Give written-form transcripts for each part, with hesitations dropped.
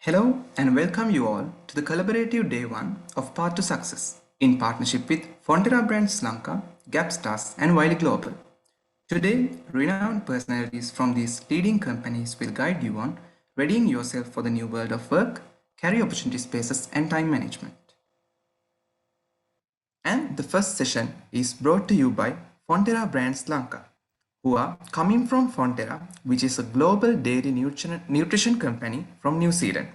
Hello and welcome you all to the collaborative day 1 of Path to Success in partnership with Fonterra Brands Sri Lanka, Gapstars and Wiley Global. Today, renowned personalities from these leading companies will guide you on readying yourself for the new world of work, career opportunity spaces and time management. And the first session is brought to you by Fonterra Brands Sri Lanka, who are coming from Fonterra, which is a global dairy nutrition company from New Zealand.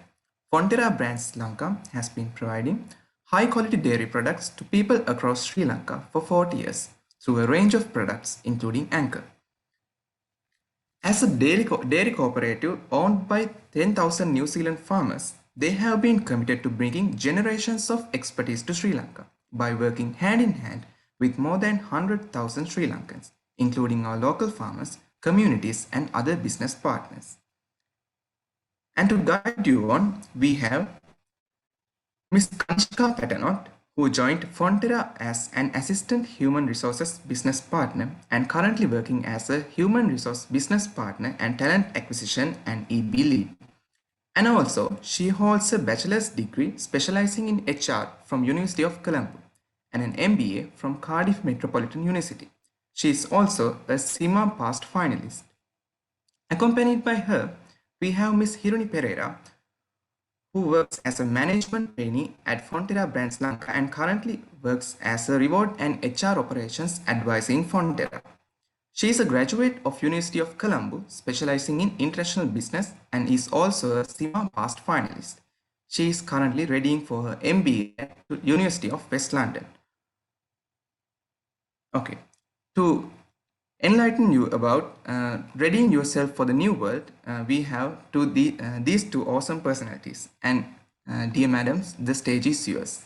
Fonterra Brands Sri Lanka has been providing high-quality dairy products to people across Sri Lanka for 40 years through a range of products including Anchor. As a dairy cooperative owned by 10,000 New Zealand farmers, they have been committed to bringing generations of expertise to Sri Lanka by working hand in hand with more than 100,000 Sri Lankans, including our local farmers, communities and other business partners. And to guide you on, we have Ms.Kanishka Patternott, who joined Fonterra as an assistant human resources business partner and currently working as a human resource business partner and talent acquisition and EB lead. And also, she holds a bachelor's degree specializing in HR from University of Colombo and an MBA from Cardiff Metropolitan University. She is also a CIMA past finalist. Accompanied by her, we have Ms.Hiruni Perera, who works as a management trainee at Fonterra Brands Sri Lanka and currently works as a reward and HR operations advisor in Fonterra. She is a graduate of University of Colombo, specializing in international business and is also a CIMA past finalist. She is currently readying for her MBA at the University of West London. Okay, to enlighten you about readying yourself for the new world, we have these two awesome personalities. And dear madams, the stage is yours.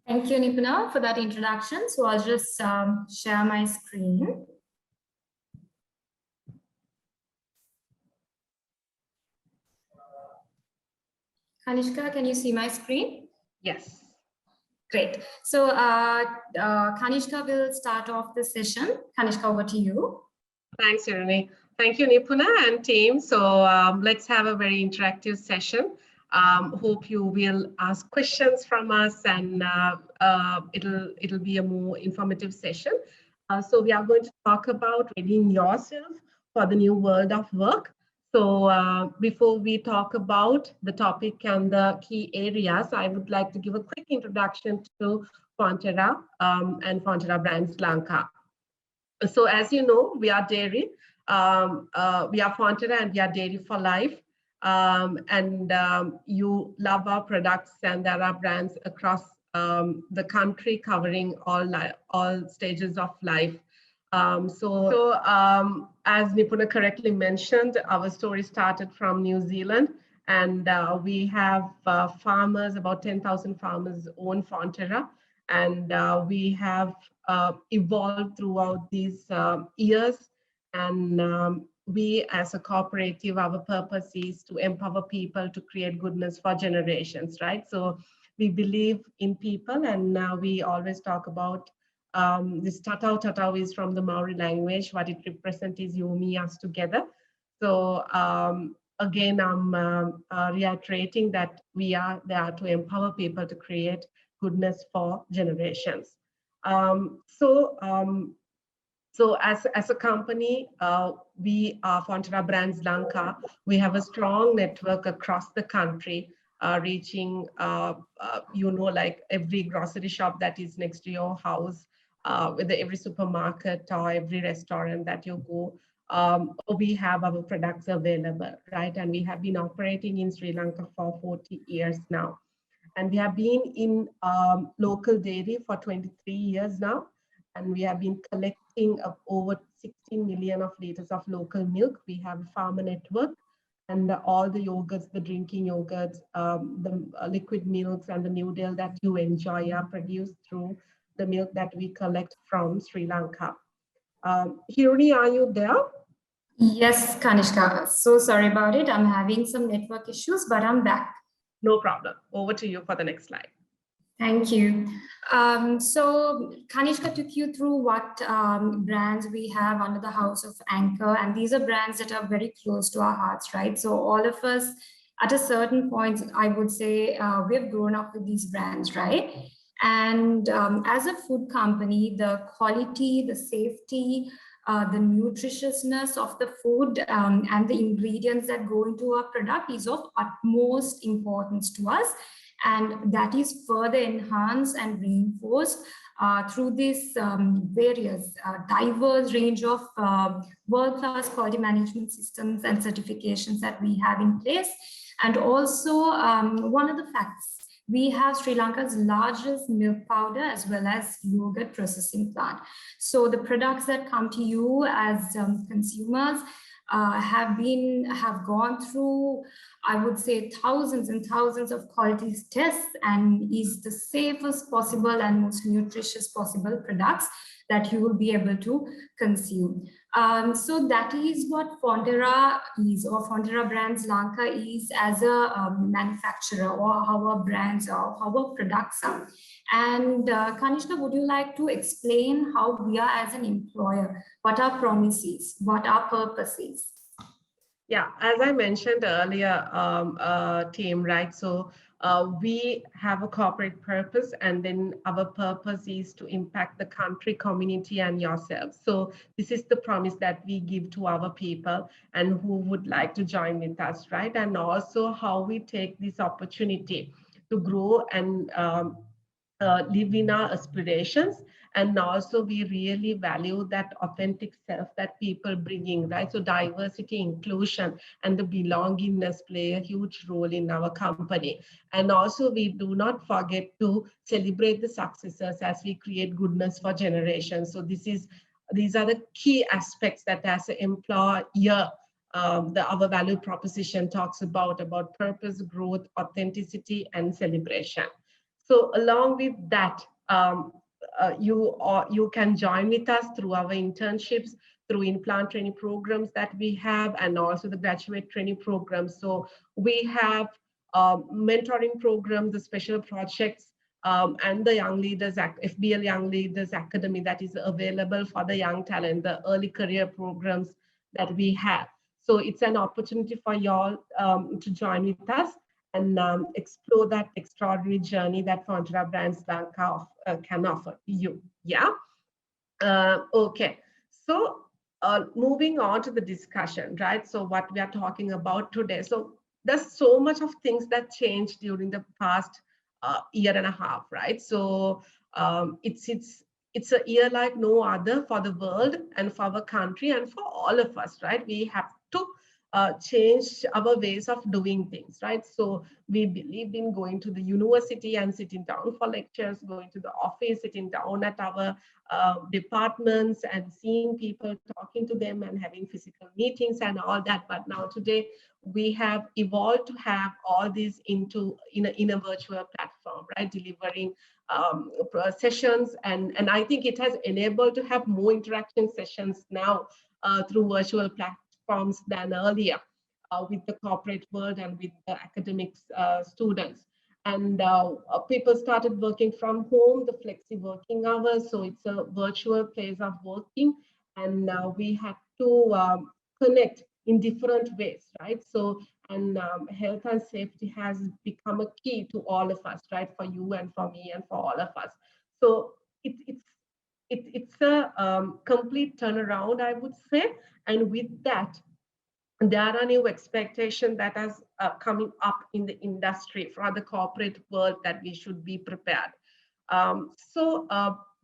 Thank you, Nipuna, for that introduction. So I'll just share my screen. Kanishka, can you see my screen? Yes. Great. So Kanishka will start off the session. Kanishka, over to you. Thanks, Hiruni. Thank you, Nipuna and team. So let's have a very interactive session. Hope you will ask questions from us, and it'll be a more informative session. So we are going to talk about readying yourself for the new world of work. So before we talk about the topic and the key areas, I would like to give a quick introduction to Fonterra and Fonterra Brands Sri Lanka. So as you know, we are dairy. We are Fonterra and we are dairy for life. You love our products, and there are brands across the country covering all stages of life. As Nipuna correctly mentioned, our story started from New Zealand, and we have farmers, about 10,000 farmers own Fonterra, and we have evolved throughout these years. And we as a cooperative, our purpose is to empower people to create goodness for generations, right? So we believe in people, and we always talk about this tatau is from the Maori language. What it represents is you, me, us together. So again, I'm reiterating that we are there to empower people to create goodness for generations. So as a company, we are Fonterra Brands Sri Lanka. We have a strong network across the country, reaching, like every grocery shop that is next to your house, with every supermarket or every restaurant that you go, we have our products available, right? And we have been operating in Sri Lanka for 40 years now. And we have been in local dairy for 23 years now. And we have been collecting over 16 million of liters of local milk. We have a farmer network, and all the yogurts, the drinking yogurts, the liquid milks and the noodle that you enjoy are produced through the milk that we collect from Sri Lanka. Hiruni, are you there? Yes, Kanishka. So sorry about it. I'm having some network issues, but I'm back. No problem. Over to you for the next slide. Thank you. So Kanishka took you through what brands we have under the house of Anchor, and these are brands that are very close to our hearts, right? So all of us, at a certain point, I would say we have grown up with these brands, right? And as a food company, the quality, the safety, the nutritiousness of the food and the ingredients that go into our product is of utmost importance to us. And that is further enhanced and reinforced through this various diverse range of world-class quality management systems and certifications that we have in place. And also one of the facts, we have Sri Lanka's largest milk powder as well as yogurt processing plant. So the products that come to you as consumers have gone through, I would say, thousands and thousands of quality tests and is the safest possible and most nutritious possible products that you will be able to consume. So that is what Fonterra is, or Fonterra Brands Lanka is as a manufacturer, or how our brands are, how our products are. And Kanishka, would you like to explain how we are as an employer, what our promise is, what our purpose is? Yeah, as I mentioned earlier, team, right? So we have a corporate purpose, and then our purpose is to impact the country, community, and yourself. So this is the promise that we give to our people and who would like to join with us, right? And also how we take this opportunity to grow and live in our aspirations. And also we really value that authentic self that people bringing, right? So diversity, inclusion, and the belongingness play a huge role in our company. And also we do not forget to celebrate the successes as we create goodness for generations. So these are the key aspects that as an employer, our value proposition talks about purpose, growth, authenticity, and celebration. So along with that, you can join with us through our internships, through in-plant training programs that we have, and also the graduate training programs. So we have mentoring programs, the special projects, and the Young Leaders FBL Young Leaders Academy that is available for the young talent, the early career programs that we have. So it's an opportunity for y'all to join with us and explore that extraordinary journey that Fonterra Brands Lanka can offer you. Yeah. Okay. So moving on to the discussion, right? So what we are talking about today. So there's so much of things that changed during the past year and a half, right? So it's a year like no other for the world and for our country and for all of us, right? We have to change our ways of doing things, right? So we believed in going to the university and sitting down for lectures, going to the office, sitting down at our departments and seeing people, talking to them and having physical meetings and all that. But now today we have evolved to have all these in a virtual platform, right? Delivering sessions, and I think it has enabled to have more interaction sessions now through virtual platforms than earlier with the corporate world and with the academics students. And people started working from home, the flexi working hours. So it's a virtual place of working. And we had to connect in different ways, right? So, and health and safety has become a key to all of us, right? For you and for me and for all of us. So it's a complete turnaround, I would say. And with that, there are new expectations that is coming up in the industry for the corporate world that we should be prepared.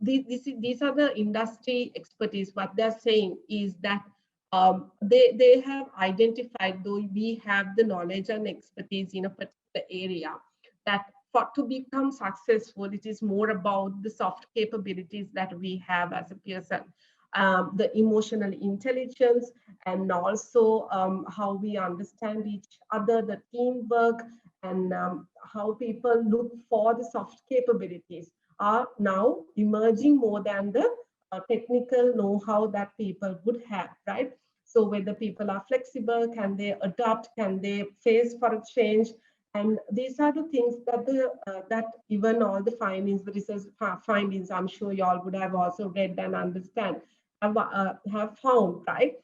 These are the industry expertise. What they're saying is that they have identified, though we have the knowledge and expertise in a particular area, that for to become successful, it is more about the soft capabilities that we have as a person. The emotional intelligence, and also how we understand each other, the teamwork, and how people look for the soft capabilities are now emerging more than the technical know-how that people would have, right? So whether people are flexible, can they adapt, can they face for a change, And these are the things that that even all the findings, the research findings, I'm sure you all would have also read and understand, have found, right?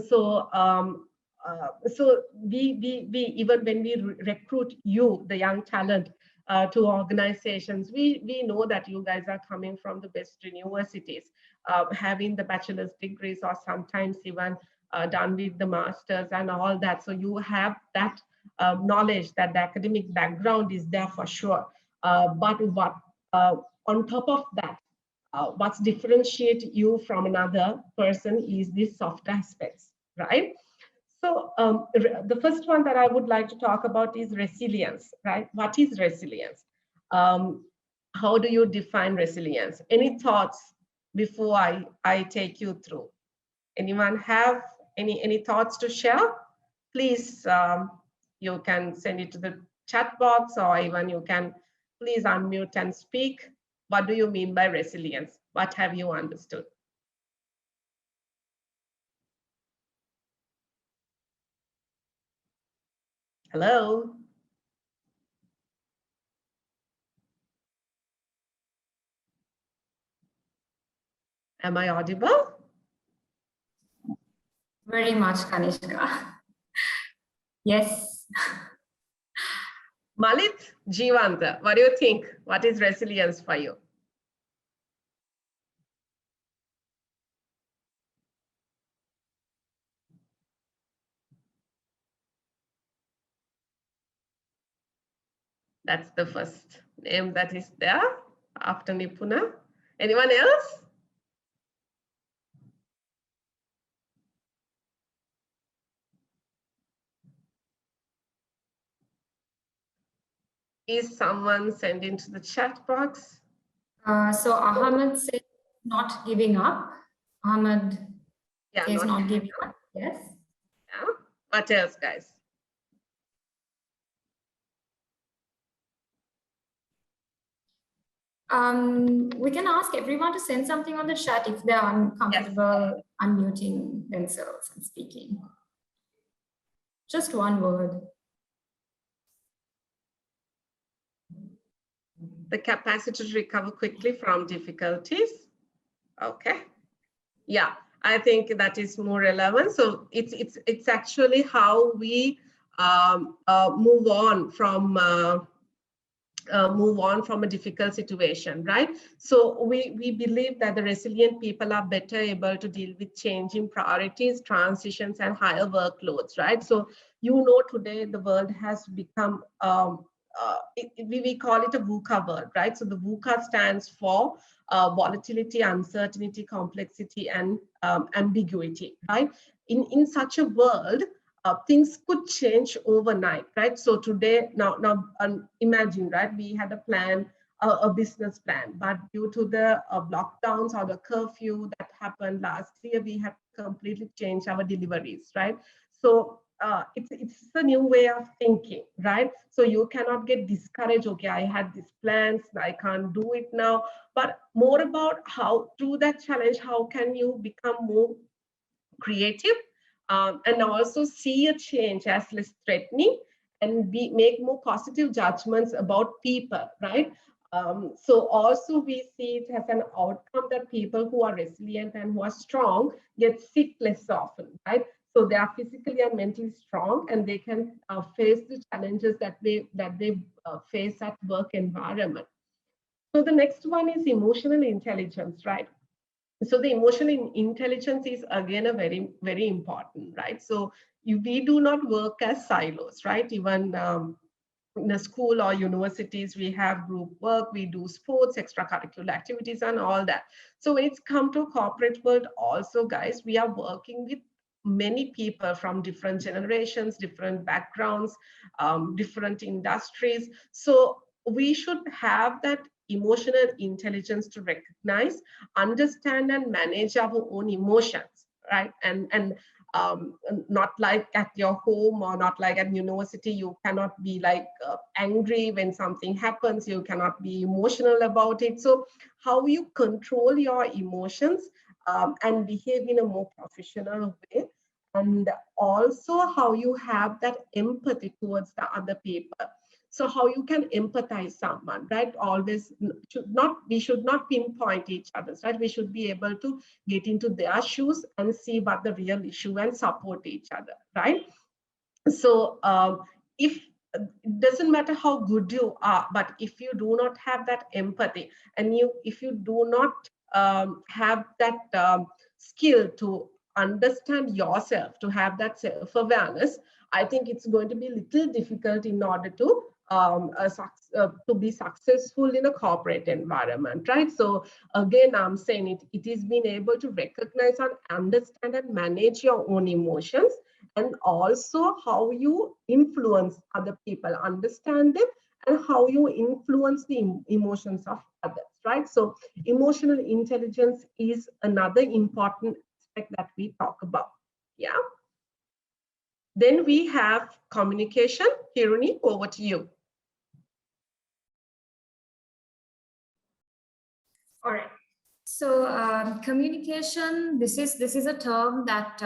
So so we even when we recruit you, the young talent, to organizations, we know that you guys are coming from the best universities, having the bachelor's degrees or sometimes even done with the masters and all that. So you have that knowledge, that the academic background is there for sure. But what on top of that, what's differentiate you from another person is these soft aspects, right? So the first one that I would like to talk about is resilience, right? What is resilience? How do you define resilience? Any thoughts before I take you through? Anyone have any thoughts to share? Please, you can send it to the chat box, or even you can please unmute and speak. What do you mean by resilience? What have you understood? Hello? Am I audible? Very much, Kanishka. Yes. Malit, Jivanta, what do you think? What is resilience for you? That's the first name that is there after Nipuna. Anyone else? Is someone sending to the chat box? So Ahmed said not giving up. Ahmed says not giving up. Yes. Yeah. What else, guys? We can ask everyone to send something on the chat if they're uncomfortable unmuting themselves and speaking. Just one word. The capacity to recover quickly from difficulties. Okay. Yeah, I think that is more relevant. So it's actually how we move on from a difficult situation, right? So we believe that the resilient people are better able to deal with changing priorities, transitions, and higher workloads, right? So today the world has become we call it a VUCA world, right? So the VUCA stands for volatility, uncertainty, complexity, and ambiguity, right? In such a world, things could change overnight, right? So today, now imagine, right? We had a plan, a business plan, but due to the lockdowns or the curfew that happened last year, we had to completely change our deliveries, right? So it's a new way of thinking, right? So you cannot get discouraged. Okay, I had these plans, I can't do it now. But more about how through that challenge, how can you become more creative, and also see a change as less threatening, and make more positive judgments about people, right? So also we see it as an outcome that people who are resilient and who are strong get sick less often, right? So they are physically and mentally strong, and they can face the challenges that they face at work environment. So the next one is emotional intelligence, right? So the emotional intelligence is again a very, very important, right? So we do not work as silos, right? Even in a school or universities, we have group work, we do sports, extracurricular activities, and all that. So when it's come to corporate world also, guys, we are working with many people from different generations, different backgrounds, different industries. So we should have that emotional intelligence to recognize, understand, and manage our own emotions, right? And not like at your home or not like at university, you cannot be like angry when something happens, you cannot be emotional about it. So how you control your emotions and behave in a more professional way, and also how you have that empathy towards the other people. So how you can empathize someone, right? Always we should not pinpoint each other's, right? We should be able to get into their shoes and see what the real issue and support each other, right? So if it doesn't matter how good you are, but if you do not have that empathy, and if you do not have that skill to understand yourself, to have that self-awareness, I think it's going to be a little difficult in order to be successful in a corporate environment, right? So again, I'm saying it is being able to recognize and understand and manage your own emotions, and also how you influence other people, understand them, and how you influence the emotions of others, right? So emotional intelligence is another important aspect that we talk about. Yeah. Then we have communication. Hiruni, over to you. All right. So communication, this is a term that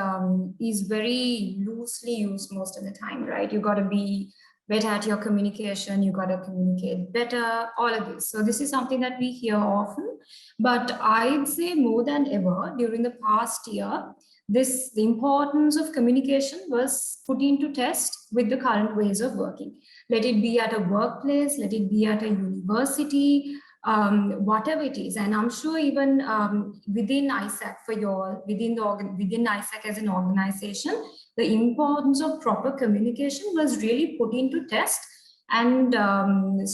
is very loosely used most of the time, right? You got to be better at your communication, you got to communicate better, all of this. So this is something that we hear often, but I'd say more than ever during the past year, the importance of communication was put into test with the current ways of working. Let it be at a workplace, let it be at a university, whatever it is. And I'm sure even within AIESEC within AIESEC as an organization, the importance of proper communication was really put into test, and the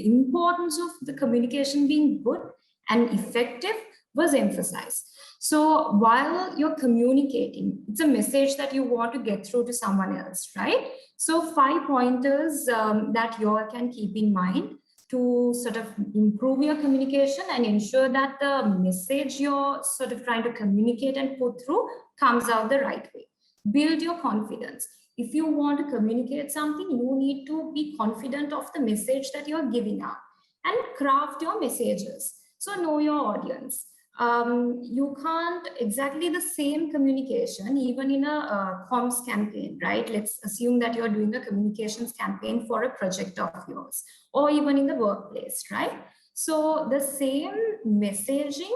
importance of the communication being good and effective was emphasized. So while you're communicating, it's a message that you want to get through to someone else, right? So 5 pointers that you all can keep in mind to sort of improve your communication and ensure that the message you're sort of trying to communicate and put through comes out the right way. Build your confidence. If you want to communicate something, you need to be confident of the message that you're giving out, and craft your messages. So know your audience. You can't exactly the same communication even in a comms campaign, right? Let's assume that you're doing a communications campaign for a project of yours, or even in the workplace, right? So the same messaging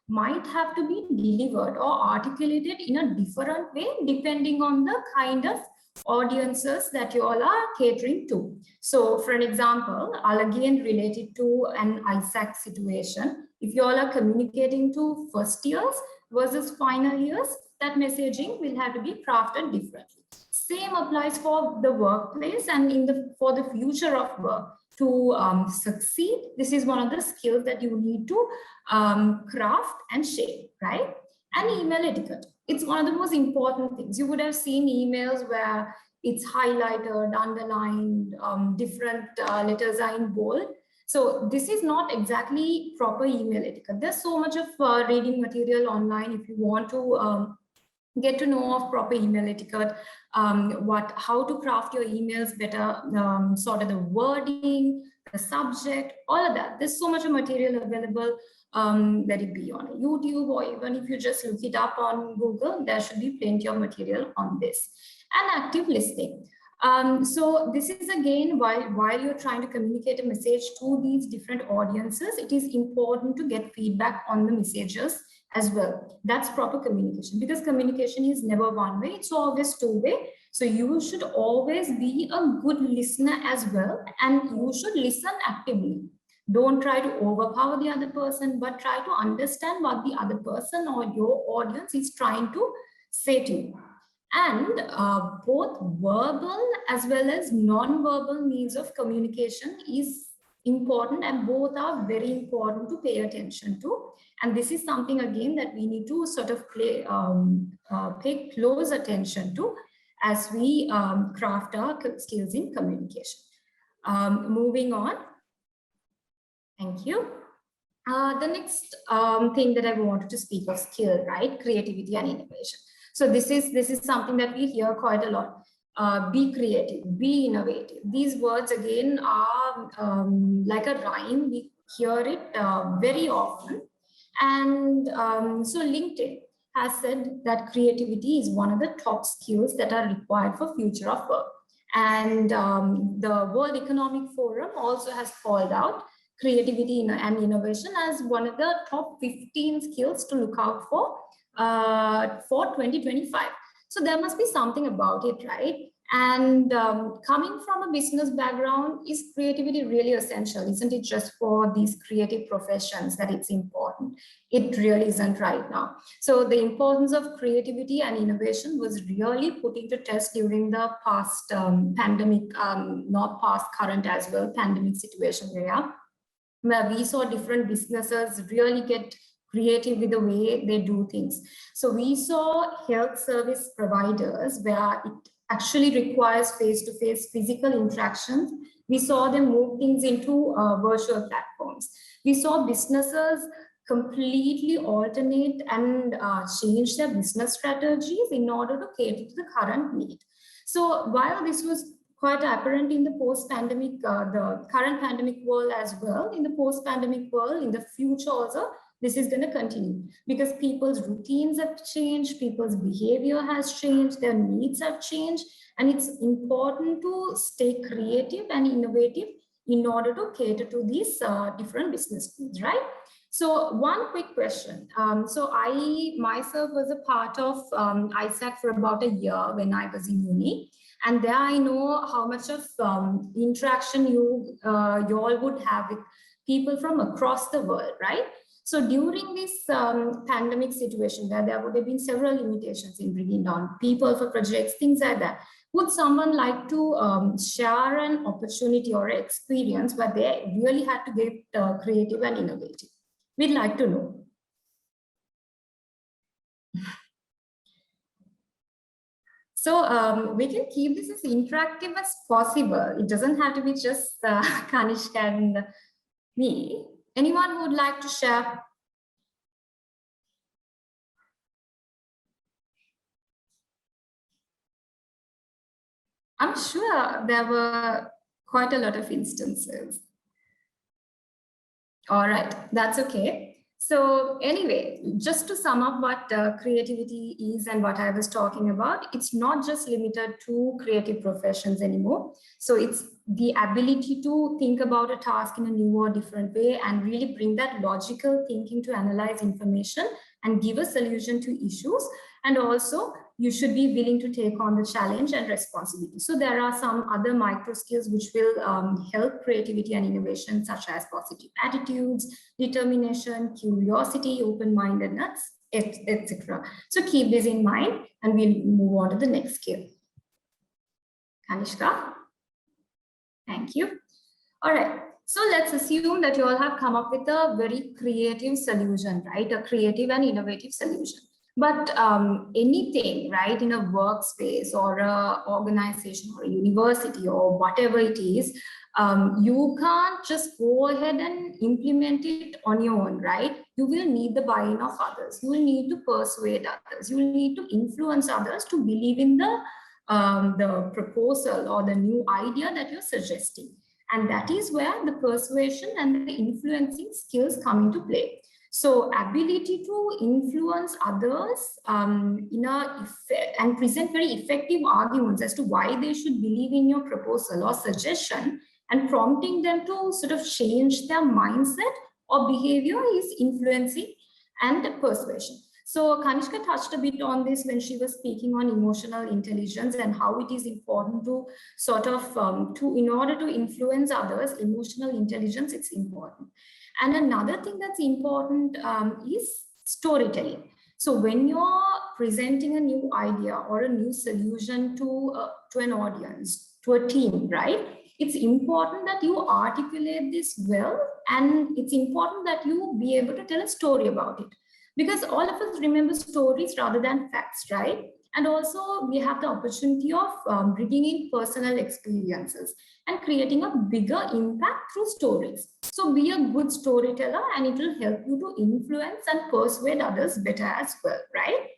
might have to be delivered or articulated in a different way depending on the kind of audiences that you all are catering to. So for an example, I'll again relate it to an AIESEC situation. If you all are communicating to first years versus final years, that messaging will have to be crafted differently. Same applies for the workplace and for the future of work. To succeed, this is one of the skills that you need to craft and shape, right? And email etiquette. It's one of the most important things. You would have seen emails where it's highlighted, underlined, different letters are in bold. So this is not exactly proper email etiquette. There's so much of reading material online if you want to get to know of proper email etiquette, how to craft your emails better, sort of the wording, the subject, all of that. There's so much of material available, let it be on YouTube, or even if you just look it up on Google, there should be plenty of material on this. And active listening. So this is again, while you're trying to communicate a message to these different audiences, it is important to get feedback on the messages as well. That's proper communication, because communication is never one way, it's always two-way. So you should always be a good listener as well, and you should listen actively. Don't try to overpower the other person, but try to understand what the other person or your audience is trying to say to you. And both verbal as well as non-verbal means of communication is important, and both are very important to pay attention to. And this is something again that we need to sort of pay close attention to as we craft our skills in communication. Moving on. Thank you. The next thing that I wanted to speak of, skill, right? Creativity and innovation. So this is something that we hear quite a lot. Be creative, be innovative. These words again are like a rhyme. We hear it very often. And so LinkedIn. has said that creativity is one of the top skills that are required for future of work. And the World Economic Forum also has called out creativity and innovation as one of the top 15 skills to look out for 2025. So there must be something about it, right? And coming from a business background, is creativity really essential? Isn't it just for these creative professions that it's important? It really isn't right now. So the importance of creativity and innovation was really put into test during the past pandemic, not past, current as well, pandemic situation where we saw different businesses really get creative with the way they do things. So we saw health service providers where it actually requires face-to-face physical interactions. We saw them move things into virtual platforms. We saw businesses completely alternate and change their business strategies in order to cater to the current need. So while this was quite apparent in the post-pandemic, the current pandemic world as well, in the post-pandemic world, in the future also, this is going to continue because people's routines have changed, people's behavior has changed, their needs have changed, and it's important to stay creative and innovative in order to cater to these different business needs, right? So one quick question. So I myself was a part of AIESEC for about a year when I was in uni. And there I know how much of interaction you all would have with people from across the world, right? So during this pandemic situation where there would have been several limitations in bringing down people for projects, things like that, would someone like to share an opportunity or experience where they really had to get creative and innovative? We'd like to know. So we can keep this as interactive as possible. It doesn't have to be just Kanishka and me. Anyone who would like to share? I'm sure there were quite a lot of instances. All right, that's okay. So anyway, just to sum up what creativity is and what I was talking about, it's not just limited to creative professions anymore. So it's the ability to think about a task in a new or different way and really bring that logical thinking to analyze information and give a solution to issues. And also, you should be willing to take on the challenge and responsibility. So there are some other micro skills which will help creativity and innovation, such as positive attitudes, determination, curiosity, open-mindedness, etc. So keep this in mind and we'll move on to the next skill. Kanishka, thank you. All right. So let's assume that you all have come up with a very creative solution, right? A creative and innovative solution. But anything, right, in a workspace or a organization or a university or whatever it is, you can't just go ahead and implement it on your own, right? You will need the buy-in of others. You will need to persuade others. You will need to influence others to believe in the proposal or the new idea that you're suggesting. And that is where the persuasion and the influencing skills come into play. So ability to influence others and present very effective arguments as to why they should believe in your proposal or suggestion and prompting them to sort of change their mindset or behavior is influencing and persuasion. So Kanishka touched a bit on this when she was speaking on emotional intelligence and how it is important to sort of, in order to influence others, emotional intelligence, it's important. And another thing that's important is storytelling. So when you're presenting a new idea or a new solution to an audience, to a team, right? It's important that you articulate this well, and it's important that you be able to tell a story about it. Because all of us remember stories rather than facts, right? And also we have the opportunity of bringing in personal experiences and creating a bigger impact through stories. So be a good storyteller and it will help you to influence and persuade others better as well, right?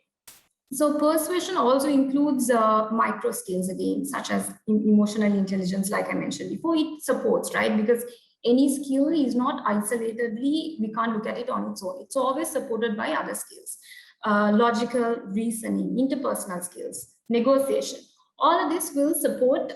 So persuasion also includes micro skills again, such as emotional intelligence, like I mentioned before. It supports, right? Because any skill is not isolatedly, we can't look at it on its own. It's always supported by other skills. logical reasoning, interpersonal skills, negotiation. All of this will support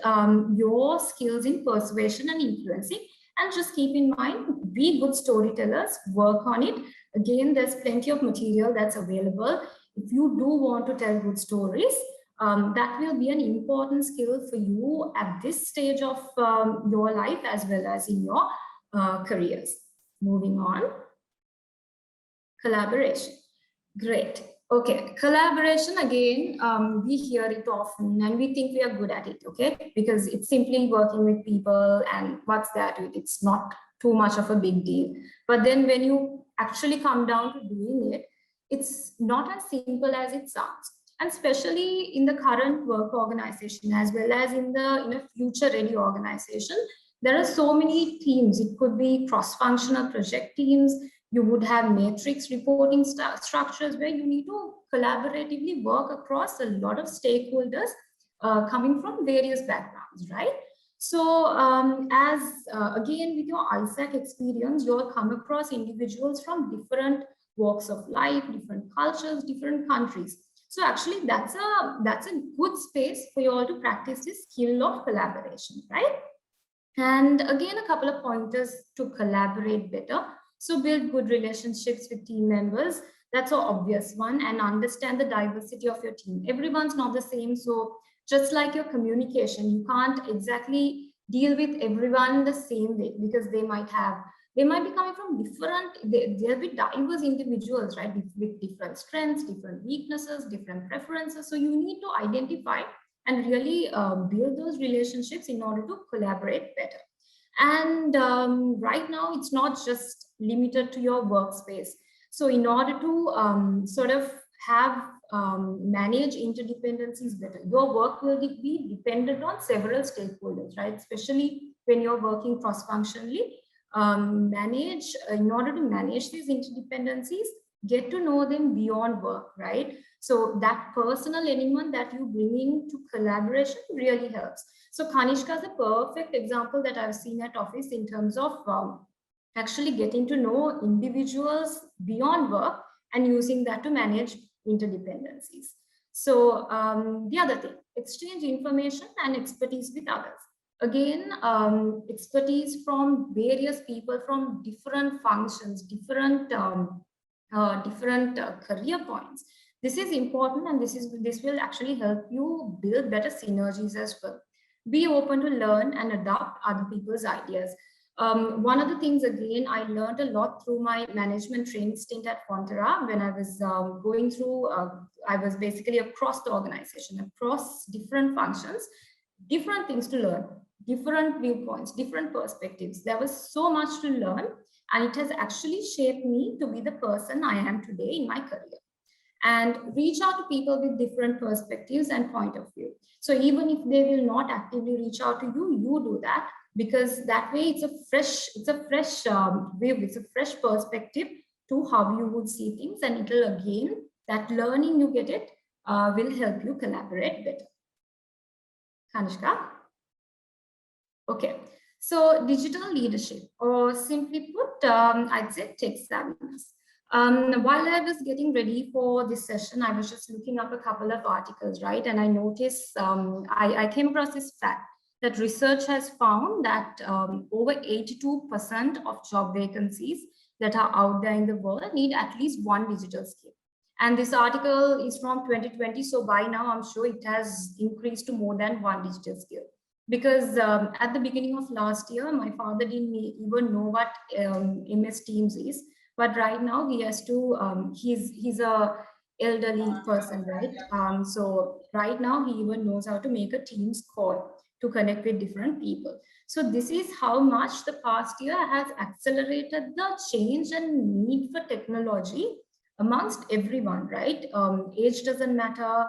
your skills in persuasion and influencing. And just keep in mind, be good storytellers, work on it. Again, there's plenty of material that's available. If you do want to tell good stories, that will be an important skill for you at this stage of your life as well as in your careers. Moving on. Collaboration. Great. Okay, collaboration again, we hear it often and we think we are good at it, okay? Because it's simply working with people and what's there to it? It's not too much of a big deal. But then when you actually come down to doing it, it's not as simple as it sounds. And especially in the current work organization as well as in a future-ready organization, there are so many teams. It could be cross-functional project teams. You would have matrix reporting structures where you need to collaboratively work across a lot of stakeholders coming from various backgrounds, right? So again, with your AIESEC experience, you'll come across individuals from different walks of life, different cultures, different countries. So actually that's a good space for you all to practice this skill of collaboration, right? And again, a couple of pointers to collaborate better. So build good relationships with team members. That's an obvious one, and understand the diversity of your team. Everyone's not the same. So just like your communication, you can't exactly deal with everyone the same way because they might be coming from different, they'll be diverse individuals, right? With different strengths, different weaknesses, different preferences. So you need to identify and really build those relationships in order to collaborate better. And right now, it's not just limited to your workspace. So in order to sort of have manage interdependencies better, your work will be dependent on several stakeholders, right? Especially when you're working cross-functionally. In order to manage these interdependencies, get to know them beyond work, right? So that personal element that you bring into collaboration really helps. So Kanishka is a perfect example that I've seen at office in terms of actually getting to know individuals beyond work and using that to manage interdependencies. So the other thing, exchange information and expertise with others. Again, expertise from various people from different functions, different career points. This is important, and this will actually help you build better synergies as well. Be open to learn and adopt other people's ideas. One of the things, again, I learned a lot through my management training stint at Fonterra when I was going through, I was basically across the organization, across different functions, different things to learn, different viewpoints, different perspectives. There was so much to learn, and it has actually shaped me to be the person I am today in my career. And reach out to people with different perspectives and point of view. So even if they will not actively reach out to you, you do that, because that way it's a fresh view, it's a fresh perspective to how you would see things, and it will, again, that learning you get it will help you collaborate better. Kanishka? Okay, so digital leadership, or simply put, I'd say tech savviness. While I was getting ready for this session, I was just looking up a couple of articles, right? And I noticed, I came across this fact that research has found that over 82% of job vacancies that are out there in the world need at least one digital skill. And this article is from 2020. So by now, I'm sure it has increased to more than one digital skill. Because at the beginning of last year, my father didn't even know what MS Teams is. But right now he has to, he's a elderly person, right? So right now he even knows how to make a Teams call to connect with different people. So this is how much the past year has accelerated the change and need for technology amongst everyone, right? Age doesn't matter,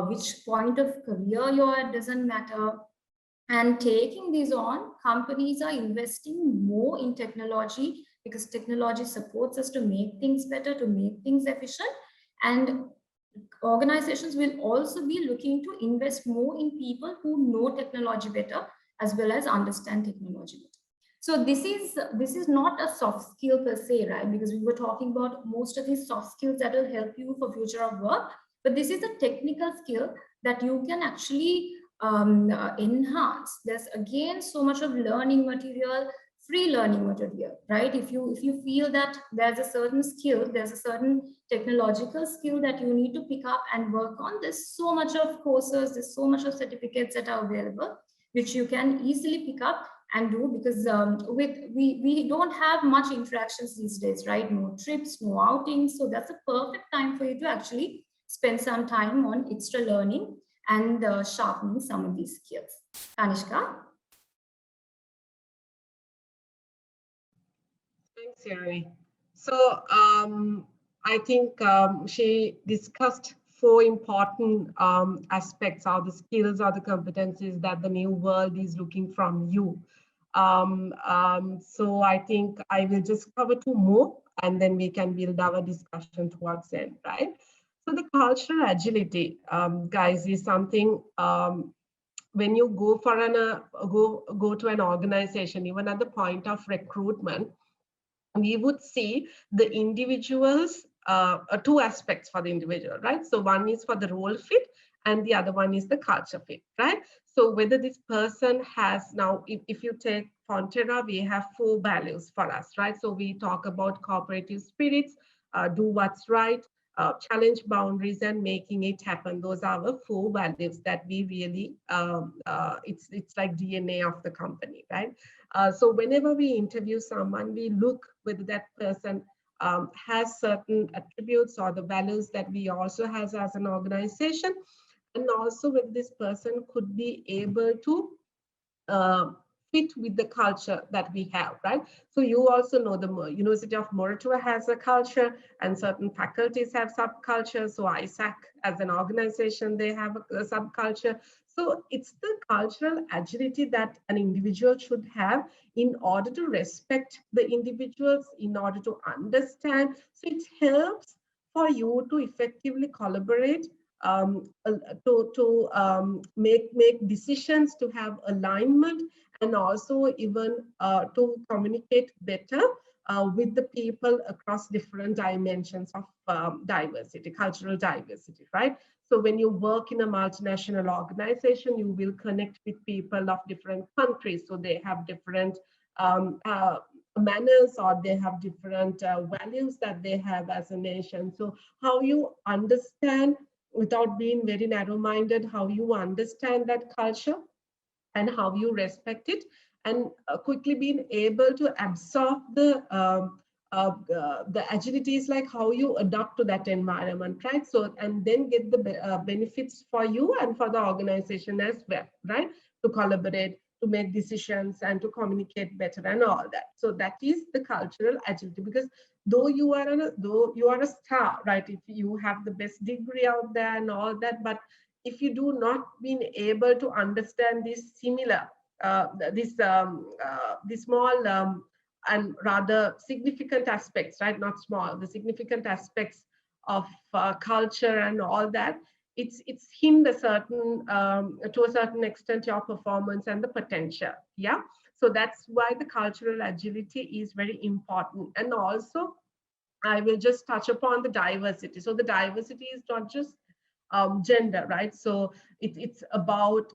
which point of career you're at doesn't matter. And taking these on, companies are investing more in technology because technology supports us to make things better, to make things efficient. And organizations will also be looking to invest more in people who know technology better, as well as understand technology better. So this is not a soft skill per se, right? Because we were talking about most of these soft skills that will help you for future of work, but this is a technical skill that you can actually enhance. There's again so much of learning material, free learning material, right? If you feel that there's a certain skill, there's a certain technological skill that you need to pick up and work on, there's so much of courses, there's so much of certificates that are available, which you can easily pick up and do, because we don't have much interactions these days, right? No trips, no outings. So that's a perfect time for you to actually spend some time on extra learning and sharpening some of these skills. Kanishka? Thanks, Hiruni. So I think she discussed four important aspects, or the skills or the competencies that the new world is looking from you. So I think I will just cover two more, and then we can build our discussion towards the end, right? So the cultural agility, guys, is something when you go for go to an organization, even at the point of recruitment, we would see the individuals, two aspects for the individual, right? So one is for the role fit, and the other one is the culture fit, right? So whether this person has now, if you take Fonterra, we have four values for us, right? So we talk about cooperative spirits, do what's right, challenge boundaries, and making it happen. Those are our four values that we really, it's like DNA of the company, right? So whenever we interview someone, we look whether that person has certain attributes or the values that we also has as an organization, and also whether this person could be able to uh, fit with the culture that we have, right? So you also know the University of Moratuwa has a culture, and certain faculties have subculture. So AIESEC as an organization, they have a subculture. So it's the cultural agility that an individual should have in order to respect the individuals, in order to understand. So it helps for you to effectively collaborate, to make decisions, to have alignment, and also even to communicate better with the people across different dimensions of diversity, cultural diversity, right? So when you work in a multinational organization, you will connect with people of different countries. So they have different manners, or they have different values that they have as a nation. So how you understand, without being very narrow-minded, how you understand that culture and how you respect it, and quickly being able to absorb the agility is like how you adapt to that environment, right? So, and then get the benefits for you and for the organization as well, right? To collaborate, to make decisions, and to communicate better, and all that. So that is the cultural agility. Because though you are a star, right? If you have the best degree out there and all that, but if you do not been able to understand these similar, these small and rather significant aspects, right? Not small, the significant aspects of culture and all that, it's hinder certain to a certain extent your performance and the potential. Yeah. So that's why the cultural agility is very important. And also, I will just touch upon the diversity. So the diversity is not just gender, right? So it's about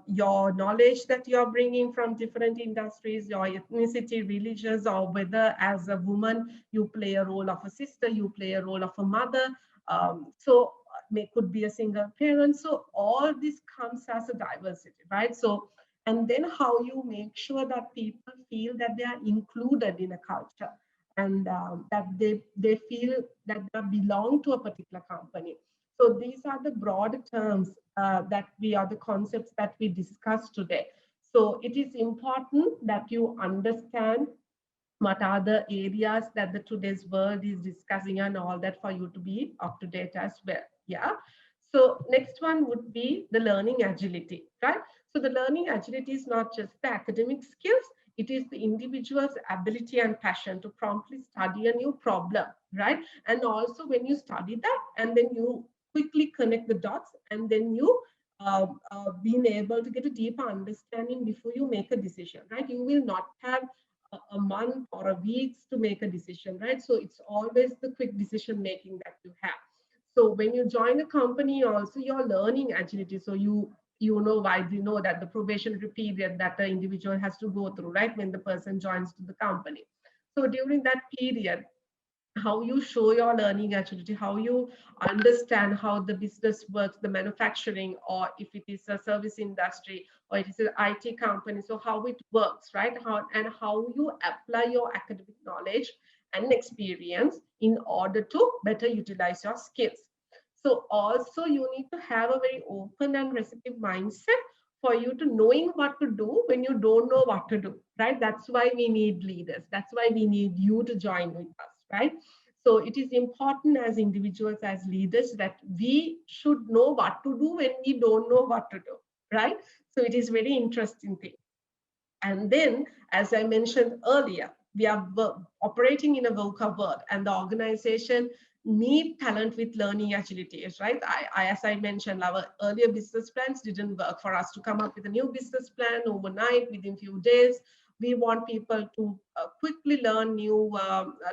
your knowledge that you're bringing from different industries, your ethnicity, religions, or whether as a woman you play a role of a sister, you play a role of a mother. So could be a single parent. So all this comes as a diversity, right? So, and then how you make sure that people feel that they are included in a culture, and that they feel that they belong to a particular company. So these are the broad terms that we are the concepts that we discussed today. So it is important that you understand what are the areas that the today's world is discussing and all that, for you to be up to date as well. Yeah. So next one would be the learning agility, right? So the learning agility is not just the academic skills, it is the individual's ability and passion to promptly study a new problem, right? And also when you study that and then you quickly connect the dots, and then you being able to get a deeper understanding before you make a decision, right? You will not have a month or a week to make a decision, right? So it's always the quick decision making that you have. So when you join a company, also you're learning agility. So you know widely know that the probationary period that the individual has to go through, right, when the person joins to the company. So during that period, how you show your learning agility, how you understand how the business works, the manufacturing, or if it is a service industry, or it is an IT company, so how it works, right? How you apply your academic knowledge and experience in order to better utilize your skills. So also you need to have a very open and receptive mindset for you to knowing what to do when you don't know what to do, right? That's why we need leaders. That's why we need you to join with us, right? So it is important as individuals, as leaders, that we should know what to do when we don't know what to do, right? So it is very interesting thing. And then, as I mentioned earlier, we are operating in a VUCA world, and the organization need talent with learning agilities, right? As I mentioned, our earlier business plans didn't work for us to come up with a new business plan overnight within few days. We want people to quickly learn new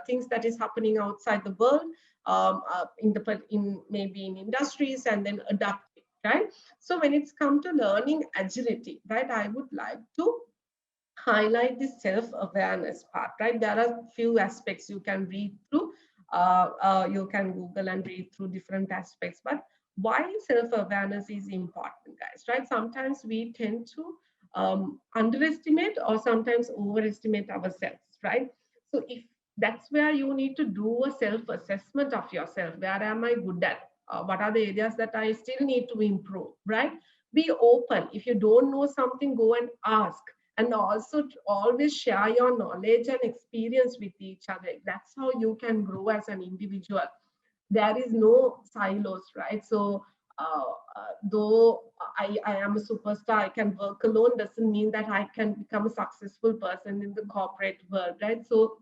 things that is happening outside the world, in maybe in industries, and then adapt it, right? So when it's come to learning agility, right, I would like to highlight the self-awareness part, right? There are few aspects you can read through. You can Google and read through different aspects, but why self-awareness is important, guys, right? Sometimes we tend to underestimate or sometimes overestimate ourselves, right? So if that's where you need to do a self-assessment of yourself. Where am I good at? What are the areas that I still need to improve, right? Be open. If you don't know something, go and ask, and also to always share your knowledge and experience with each other. That's how you can grow as an individual. There is no silos, right? So though I am a superstar, I can work alone, doesn't mean that I can become a successful person in the corporate world, right? So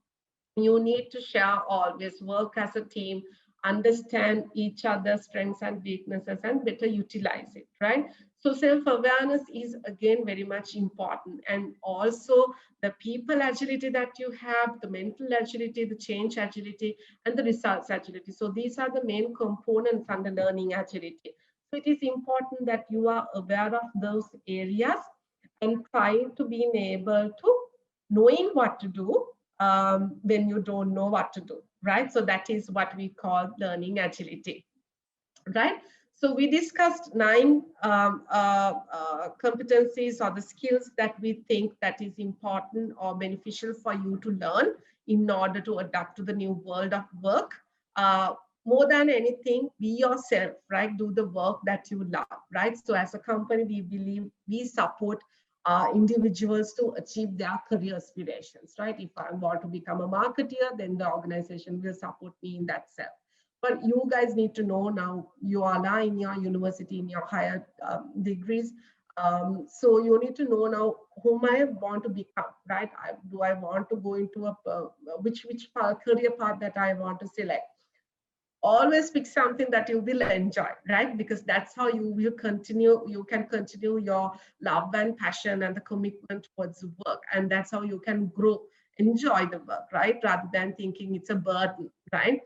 you need to share, always work as a team, understand each other's strengths and weaknesses, and better utilize it, right? So self-awareness is again very much important, and also the people agility that you have, the mental agility, the change agility, and the results agility. So these are the main components under learning agility. So it is important that you are aware of those areas and try to be able to knowing what to do when you don't know what to do, right? So that is what we call learning agility, right? So we discussed 9 competencies or the skills that we think that is important or beneficial for you to learn in order to adapt to the new world of work. More than anything, be yourself, right? Do the work that you love, right? So as a company, we believe we support individuals to achieve their career aspirations, right? If I want to become a marketer, then the organization will support me in that self. But you guys need to know now, you are now in your university, in your higher degrees. So you need to know now whom I want to become, right? Do I want to go into a, which career path that I want to select? Always pick something that you will enjoy, right? Because that's how you will continue, you can continue your love and passion and the commitment towards work. And that's how you can grow, enjoy the work, right? Rather than thinking it's a burden, right?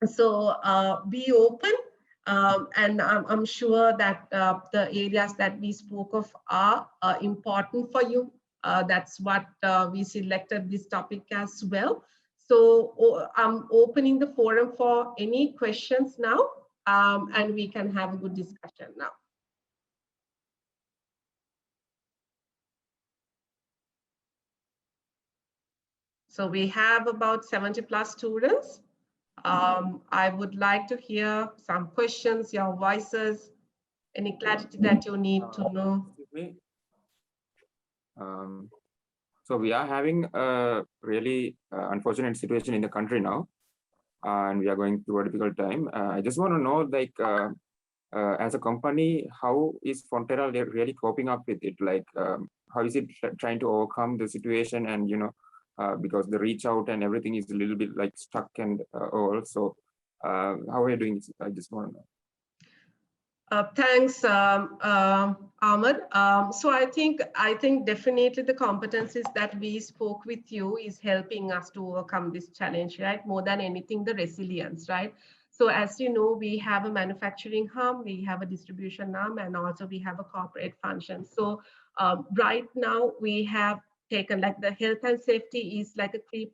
So be open, and I'm sure that the areas that we spoke of are important for you. That's what we selected this topic as well. So I'm opening the forum for any questions now, and we can have a good discussion now. So we have about 70+ students. I would like to hear some questions, your voices, any clarity that you need to know. So we are having a really unfortunate situation in the country now, and we are going through a difficult time. I just want to know, like, as a company, how is Fonterra really coping up with it? Like, how is it trying to overcome the situation? And, you know, because the reach out and everything is a little bit like stuck and all. So how are you doing? I just want to know. Thanks, Ahmed. So I think definitely the competencies that we spoke with you is helping us to overcome this challenge, right? More than anything, the resilience, right? So as you know, we have a manufacturing arm, we have a distribution arm, and also we have a corporate function. So right now we have taken like the health and safety is like a key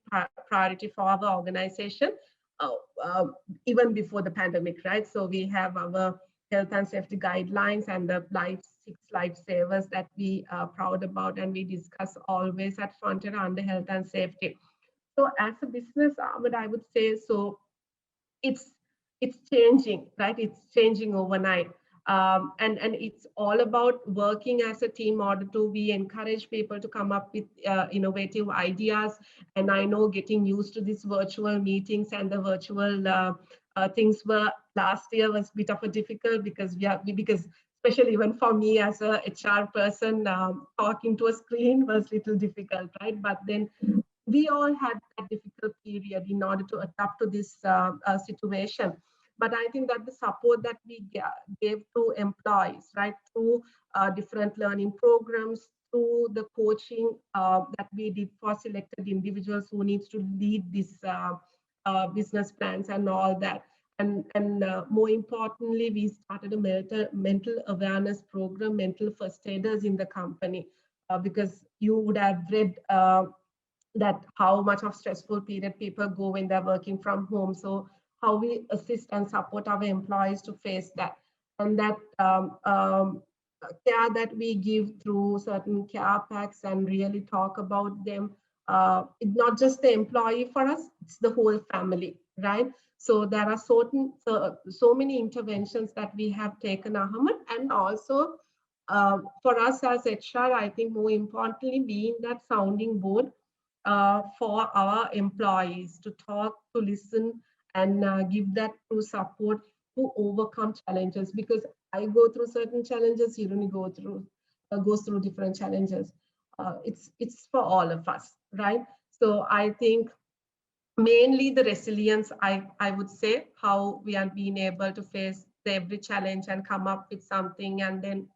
priority for our organization, uh, uh, even before the pandemic, right? So we have our health and safety guidelines and the 6 lifesavers that we are proud about and we discuss always at Fonterra under health and safety. So as a business, I would say, so it's changing, right? It's changing overnight. And it's all about working as a team in order to we encourage people to come up with innovative ideas. And I know getting used to these virtual meetings and the virtual things were last year was a bit of a difficult because because especially even for me as a HR person, talking to a screen was a little difficult, right? But then we all had that difficult period in order to adapt to this situation. But I think that the support that we gave to employees, right, through different learning programs, through the coaching that we did for selected individuals who needs to lead these business plans and all that. And more importantly, we started a mental awareness program, mental first aiders in the company, because you would have read that how much of stressful period people go when they're working from home. So how we assist and support our employees to face that. And that care that we give through certain care packs and really talk about them. It's not just the employee for us, it's the whole family, right? So there are so many interventions that we have taken, Ahmed, and also for us as HR, I think more importantly, being that sounding board for our employees to talk, to listen, and give that true support to overcome challenges. Because I go through certain challenges, Hiruni goes through different challenges. It's for all of us, right? So I think mainly the resilience, I would say, how we are being able to face every challenge and come up with something, and then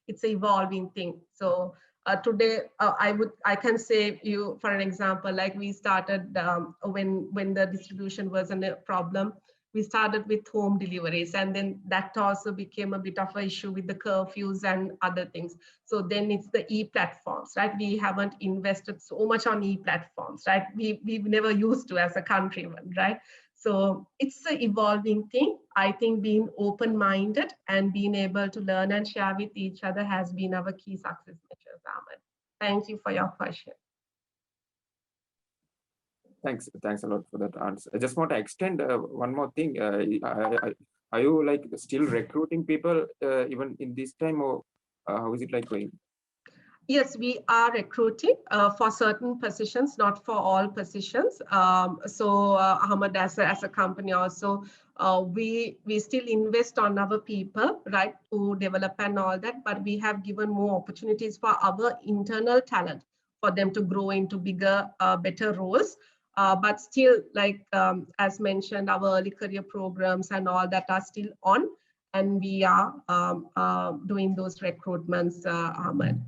it's an evolving thing. So today I can say you for an example, like we started when the distribution wasn't a problem, we started with home deliveries, and then that also became a bit of an issue with the curfews and other things. So then it's the e-platforms, right? We haven't invested so much on e-platforms, right? We've never used to as a country, right? So it's an evolving thing. I think being open-minded and being able to learn and share with each other has been our key success measures, Ahmed. Thank you for your question. Thanks a lot for that answer. I just want to extend one more thing. Are you like still recruiting people even in this time, or how is it like going? Yes, we are recruiting for certain positions, not for all positions. So Ahmed, as a company also, we still invest on our people, right, to develop and all that, but we have given more opportunities for our internal talent for them to grow into bigger, better roles. But still, like as mentioned, our early career programs and all that are still on, and we are doing those recruitments, Ahmed.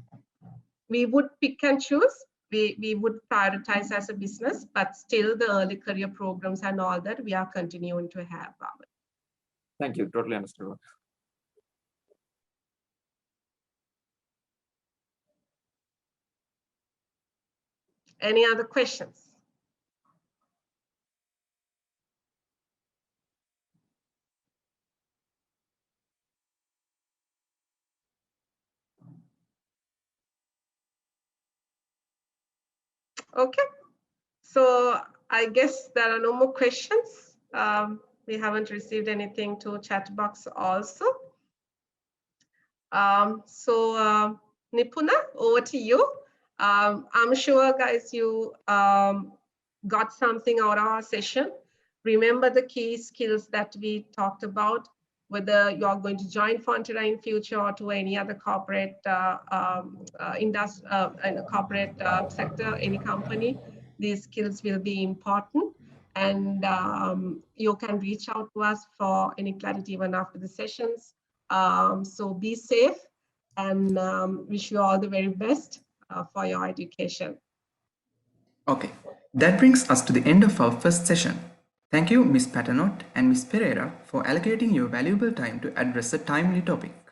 We would pick and choose. We would prioritize as a business, but still the early career programs and all that we are continuing to have. Thank you. Totally understood. Any other questions? Okay, so I guess there are no more questions. We haven't received anything to chat box also. Nipuna, over to you. I'm sure, guys, you got something out of our session. Remember the key skills that we talked about, whether you're going to join Fonterra in future or to any other corporate corporate sector, any company, these skills will be important. And you can reach out to us for any clarity even after the sessions. So be safe and wish you all the very best for your education. Okay, that brings us to the end of our first session. Thank you, Ms. Patternott and Ms. Perera, for allocating your valuable time to address a timely topic.